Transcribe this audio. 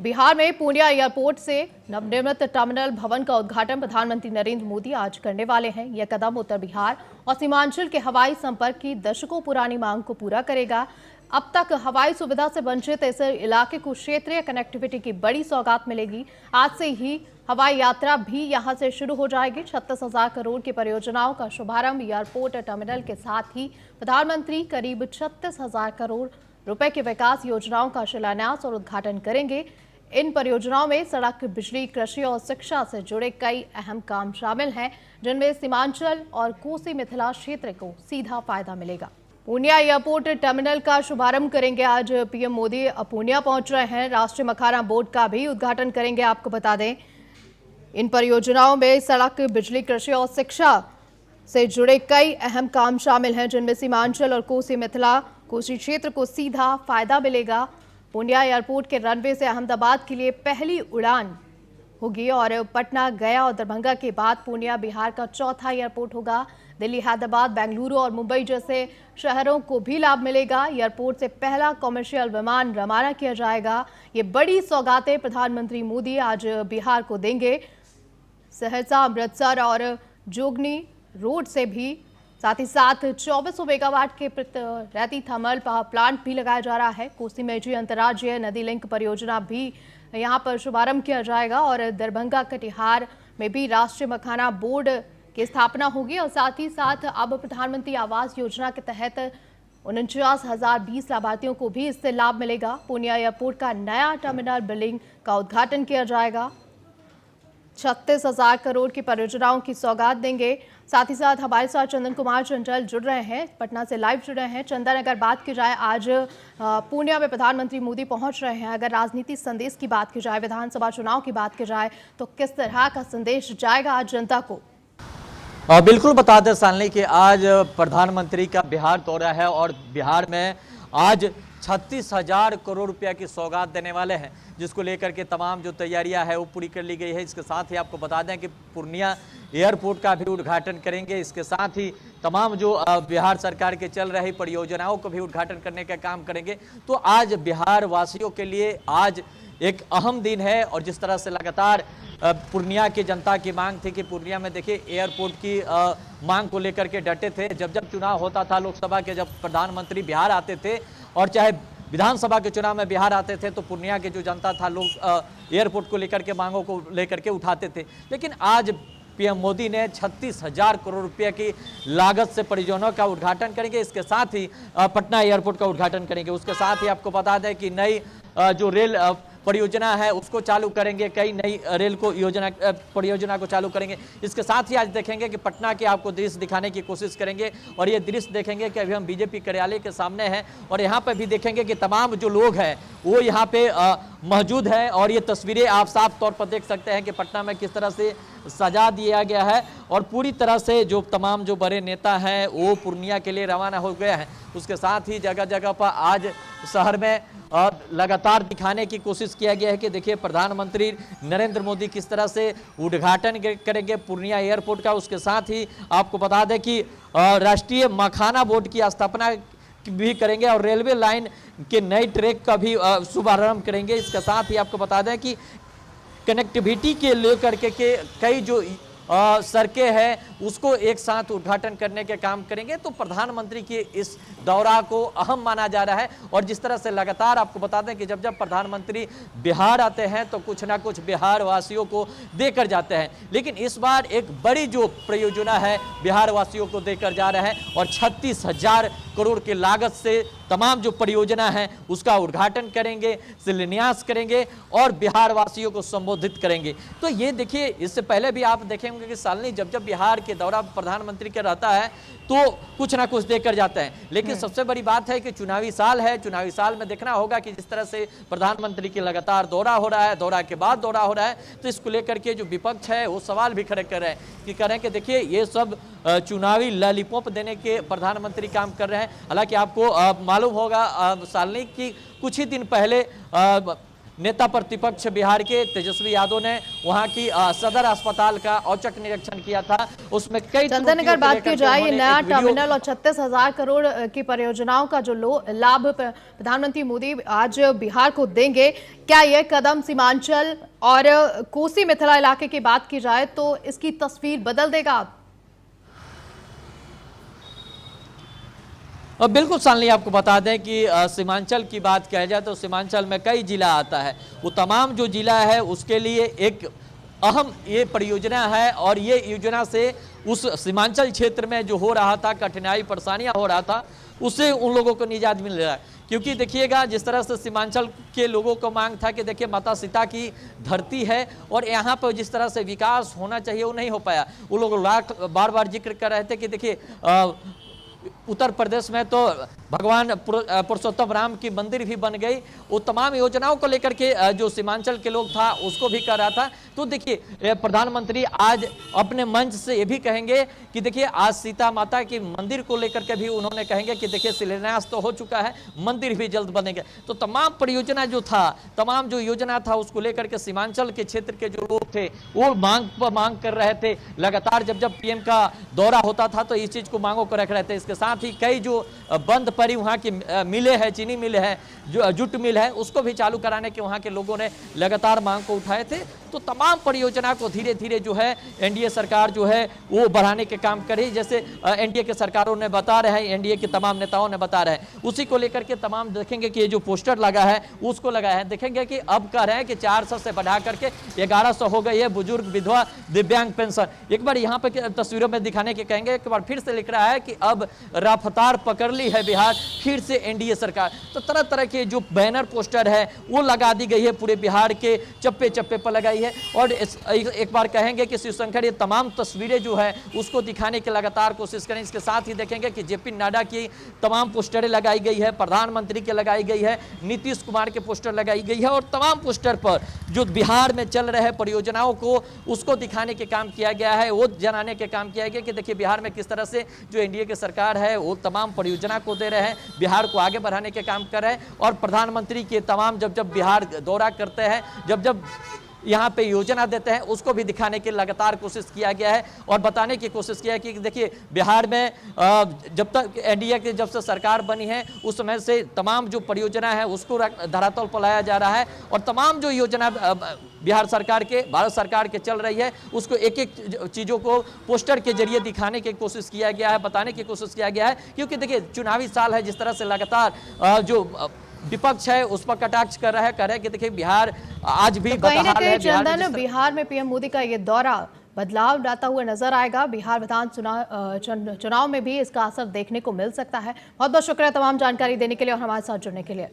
बिहार में पूर्णिया एयरपोर्ट से नवनिर्मित टर्मिनल भवन का उद्घाटन प्रधानमंत्री नरेंद्र मोदी आज करने वाले हैं। यह कदम उत्तर बिहार और सीमांचल के हवाई संपर्क की दशकों पुरानी मांग को पूरा करेगा। अब तक हवाई सुविधा से वंचित इस इलाके को क्षेत्रीय कनेक्टिविटी की बड़ी सौगात मिलेगी। आज से ही हवाई यात्रा भी यहां से शुरू हो जाएगी। 36,000 करोड़ की परियोजनाओं का शुभारंभ एयरपोर्ट टर्मिनल के साथ ही प्रधानमंत्री करीब 36,000 करोड़ रुपए की विकास योजनाओं का शिलान्यास और उद्घाटन करेंगे। इन परियोजनाओं में सड़क, बिजली, कृषि और शिक्षा से जुड़े कई अहम काम शामिल हैं, जिनमें सीमांचल और कोसी मिथिला क्षेत्र को सीधा फायदा मिलेगा। पूर्णिया एयरपोर्ट टर्मिनल का शुभारंभ करेंगे। आज पीएम मोदी पूर्णिया पहुंच रहे हैं। राष्ट्रीय मखाना बोर्ड का भी उद्घाटन करेंगे। आपको बता दें, इन परियोजनाओं में सड़क, बिजली, कृषि और शिक्षा से जुड़े कई अहम काम शामिल हैं, जिनमें सीमांचल और कोसी मिथिला कोसी क्षेत्र को सीधा फायदा मिलेगा। पूर्णिया एयरपोर्ट के रनवे से अहमदाबाद के लिए पहली उड़ान होगी और पटना, गया और दरभंगा के बाद पूर्णिया बिहार का चौथा एयरपोर्ट होगा। दिल्ली, हैदराबाद, बेंगलुरु और मुंबई जैसे शहरों को भी लाभ मिलेगा। एयरपोर्ट से पहला कमर्शियल विमान रवाना किया जाएगा। ये बड़ी सौगातें प्रधानमंत्री मोदी आज बिहार को देंगे। सहरसा, अमृतसर और जोगनी रोड से भी, साथ ही साथ 2400 मेगावाट के रेती थर्मल पावर प्लांट भी लगाया जा रहा है। कोसी मेजी अंतर्राज्यीय नदी लिंक परियोजना भी यहां पर शुभारंभ किया जाएगा और दरभंगा, कटिहार में भी राष्ट्रीय मखाना बोर्ड की स्थापना होगी। और साथ ही साथ अब प्रधानमंत्री आवास योजना के तहत 49,020 लाभार्थियों को भी इससे लाभ मिलेगा। पूर्णिया एयरपोर्ट का नया टर्मिनल बिल्डिंग का उद्घाटन किया जाएगा। 36,000 करोड़ की परियोजनाओं की सौगात देंगे। साथ ही साथ हमारे साथ चंदन कुमार चंचल जुड़ रहे हैं, पटना से लाइव जुड़े हैं। चंदन, अगर बात की जाए, आज पूर्णिया में प्रधानमंत्री मोदी पहुंच रहे हैं। अगर राजनीतिक संदेश की बात की जाए, विधानसभा चुनाव की बात की जाए, तो किस तरह का संदेश जाएगा आज जनता को? बिल्कुल बता दें सालनी कि आज प्रधानमंत्री का बिहार दौरा है और बिहार में आज 36,000 करोड़ रुपया की सौगात देने वाले हैं, जिसको लेकर के तमाम जो तैयारियां है वो पूरी कर ली गई है। इसके साथ ही आपको बता दें कि पूर्णिया एयरपोर्ट का भी उद्घाटन करेंगे। इसके साथ ही तमाम जो बिहार सरकार के चल रही परियोजनाओं को भी उद्घाटन करने का काम करेंगे। तो आज बिहार वासियों के लिए आज एक अहम दिन है। और जिस तरह से लगातार पूर्णिया की जनता की मांग थी कि पूर्णिया में देखिए एयरपोर्ट की मांग को लेकर के डटे थे। जब जब चुनाव होता था लोकसभा के, जब प्रधानमंत्री बिहार आते थे और चाहे विधानसभा के चुनाव में बिहार आते थे, तो पूर्णिया की जो जनता था, लोग एयरपोर्ट को लेकर के मांगों को लेकर के उठाते थे। लेकिन आज पीएम मोदी ने 36,000 करोड़ रुपए की लागत से परियोजनाओं का उद्घाटन करेंगे। इसके साथ ही पटना एयरपोर्ट का उद्घाटन करेंगे। उसके साथ ही आपको बता दें कि नई जो रेल परियोजना है उसको चालू करेंगे, कई नई रेल को परियोजना को चालू करेंगे। इसके साथ ही आज देखेंगे कि पटना के आपको दृश्य दिखाने की कोशिश करेंगे। और ये दृश्य देखेंगे कि अभी हम बीजेपी कार्यालय के सामने हैं और यहाँ पे भी देखेंगे कि तमाम जो लोग हैं वो यहाँ पे मौजूद हैं। और ये तस्वीरें आप साफ तौर पर देख सकते हैं कि पटना में किस तरह से सजा दिया गया है और पूरी तरह से जो तमाम जो बड़े नेता हैं वो पूर्णिया के लिए रवाना हो गए हैं। उसके साथ ही जगह जगह पर आज शहर में लगातार दिखाने की कोशिश किया गया है कि देखिए प्रधानमंत्री नरेंद्र मोदी किस तरह से उद्घाटन करेंगे पूर्णिया एयरपोर्ट का। उसके साथ ही आपको बता दें कि राष्ट्रीय मखाना बोर्ड की स्थापना भी करेंगे और रेलवे लाइन के नई ट्रैक का भी शुभारंभ करेंगे। इसके साथ ही आपको बता दें कि कनेक्टिविटी के लेकर के कई जो सड़कें हैं उसको एक साथ उद्घाटन करने के काम करेंगे। तो प्रधानमंत्री के इस दौरा को अहम माना जा रहा है। और जिस तरह से लगातार आपको बता दें कि जब जब प्रधानमंत्री बिहार आते हैं तो कुछ ना कुछ बिहार वासियों को देकर जाते हैं। लेकिन इस बार एक बड़ी जो परियोजना है बिहार वासियों को देकर जा रहा है और 36,000 करोड़ की लागत से तमाम जो परियोजना है उसका उद्घाटन करेंगे, शिलान्यास करेंगे और बिहार वासियों को संबोधित करेंगे। तो ये देखिए, इससे पहले भी आप देखेंगे कि सालनी जब जब बिहार के दौरा प्रधानमंत्री का रहता है तो कुछ ना कुछ देकर जाते हैं। लेकिन सबसे बड़ी बात है कि चुनावी साल है, चुनावी साल में देखना होगा कि जिस तरह से प्रधानमंत्री की लगातार दौरा हो रहा है, दौरा के बाद दौरा हो रहा है, तो इसको लेकर के जो विपक्ष है वो सवाल भी खड़े कर रहे हैं कि देखिए ये सब चुनावी लॉलीपॉप देने के प्रधानमंत्री काम कर रहे हैं। हालांकि आपको मालूम होगा सालनी की कुछ ही दिन पहले नेता प्रतिपक्ष बिहार के तेजस्वी यादव ने वहां की सदर अस्पताल का औचक निरीक्षण किया था। उसमें कई चंदन, अगर बात की जाए ये नया टर्मिनल और 36,000 करोड़ की परियोजनाओं का जो लाभ प्रधानमंत्री मोदी आज बिहार को देंगे, क्या यह कदम सीमांचल और कोसी मिथिला इलाके की बात की जाए तो इसकी तस्वीर बदल देगा? और बिल्कुल शालिनी, आपको बता दें कि सीमांचल की बात कही जाए तो सीमांचल में कई जिला आता है। वो तमाम जो जिला है उसके लिए एक अहम ये परियोजना है और ये योजना से उस सीमांचल क्षेत्र में जो हो रहा था कठिनाई परेशानियां हो रहा था उससे उन लोगों को निजात मिल रहा है। क्योंकि देखिएगा जिस तरह से सीमांचल के लोगों को मांग था कि देखिए माता सीता की धरती है और यहाँ पर जिस तरह से विकास होना चाहिए वो नहीं हो पाया। वो लोग बार बार जिक्र कर रहे थे कि देखिए उत्तर प्रदेश में तो भगवान पुरुषोत्तम राम की मंदिर भी बन गई। वो तमाम योजनाओं को लेकर के जो सीमांचल के लोग था उसको भी कर रहा था। तो देखिए प्रधानमंत्री आज अपने मंच से ये भी कहेंगे कि देखिए आज सीता माता की मंदिर को लेकर के भी उन्होंने कहेंगे कि देखिए शिलान्यास तो हो चुका है, मंदिर भी जल्द बनेंगे। तो तमाम परियोजना जो था, तमाम जो योजना था उसको लेकर के सीमांचल के क्षेत्र के जो लोग थे वो मांग कर रहे थे। लगातार जब पीएम का दौरा होता था तो इस चीज को मांगों को रख रहे थे। इसके साथ ही कई जो बंद पड़ी वहाँ की मिले हैं, चीनी मिल है, जो जूट मिल है, उसको भी चालू कराने के वहाँ के लोगों ने लगातार मांग को उठाए थे। तो तमाम परियोजना को धीरे धीरे जो है एनडीए सरकार जो है वो बढ़ाने के काम कर रही। जैसे एनडीए के सरकारों ने बता रहे हैं, एनडीए के तमाम नेताओं ने बता रहे हैं, उसी को लेकर के तमाम देखेंगे कि ये जो पोस्टर लगा है उसको लगाया है। देखेंगे कि अब कह रहे हैं कि 400 से बढ़ा करके 1100 हो गई है बुजुर्ग, विधवा, दिव्यांग पेंशन। एक बार यहाँ पे तस्वीरों में दिखाने के कहेंगे, एक बार फिर से लिख रहा है कि अब रफ्तार पकड़ ली है बिहार, फिर से एनडीए सरकार। तो तरह तरह के जो बैनर पोस्टर है वो लगा दी गई है, पूरे बिहार के चप्पे चप्पे पर लगाई है। और एक बार कहेंगे कि शिवशंकर ये तमाम तस्वीरें जो है उसको दिखाने की लगातार कोशिश करें। इसके साथ ही देखेंगे कि जेपी नड्डा की तमाम पोस्टरें लगाई गई है, प्रधानमंत्री के लगाई गई है, नीतीश कुमार के पोस्टर लगाई गई है और तमाम पोस्टर पर जो बिहार में चल रहे परियोजनाओं को उसको दिखाने के काम किया गया है, वो जनाने के काम किया गया कि देखिए बिहार में किस तरह से जो एनडीए की सरकार है वो तमाम परियोजना को दे रहे हैं, बिहार को आगे बढ़ाने के काम कर रहे हैं। और प्रधानमंत्री के तमाम जब बिहार दौरा करते हैं, जब यहाँ पे योजना देते हैं, उसको भी दिखाने की लगातार कोशिश किया गया है और बताने की कोशिश किया है कि देखिए बिहार में जब तक एनडीए की जब से सरकार बनी है उस समय से तमाम जो परियोजना है उसको धरातल पर लाया जा रहा है और तमाम जो योजना बिहार सरकार के, भारत सरकार के चल रही है उसको एक एक चीज़ों को पोस्टर के जरिए दिखाने की कोशिश किया गया है, बताने की कोशिश किया गया है। क्योंकि देखिए चुनावी साल है, जिस तरह से लगातार जो विपक्ष है उस पर कटाक्ष कर रहा है, कह रहे हैं कि देखिए बिहार आज भी कहीं ना कहीं चंदन बिहार में पीएम मोदी का ये दौरा बदलाव लाता हुआ नजर आएगा। बिहार विधान चुनाव में भी इसका असर देखने को मिल सकता है। बहुत बहुत शुक्रिया तमाम जानकारी देने के लिए और हमारे साथ जुड़ने के लिए।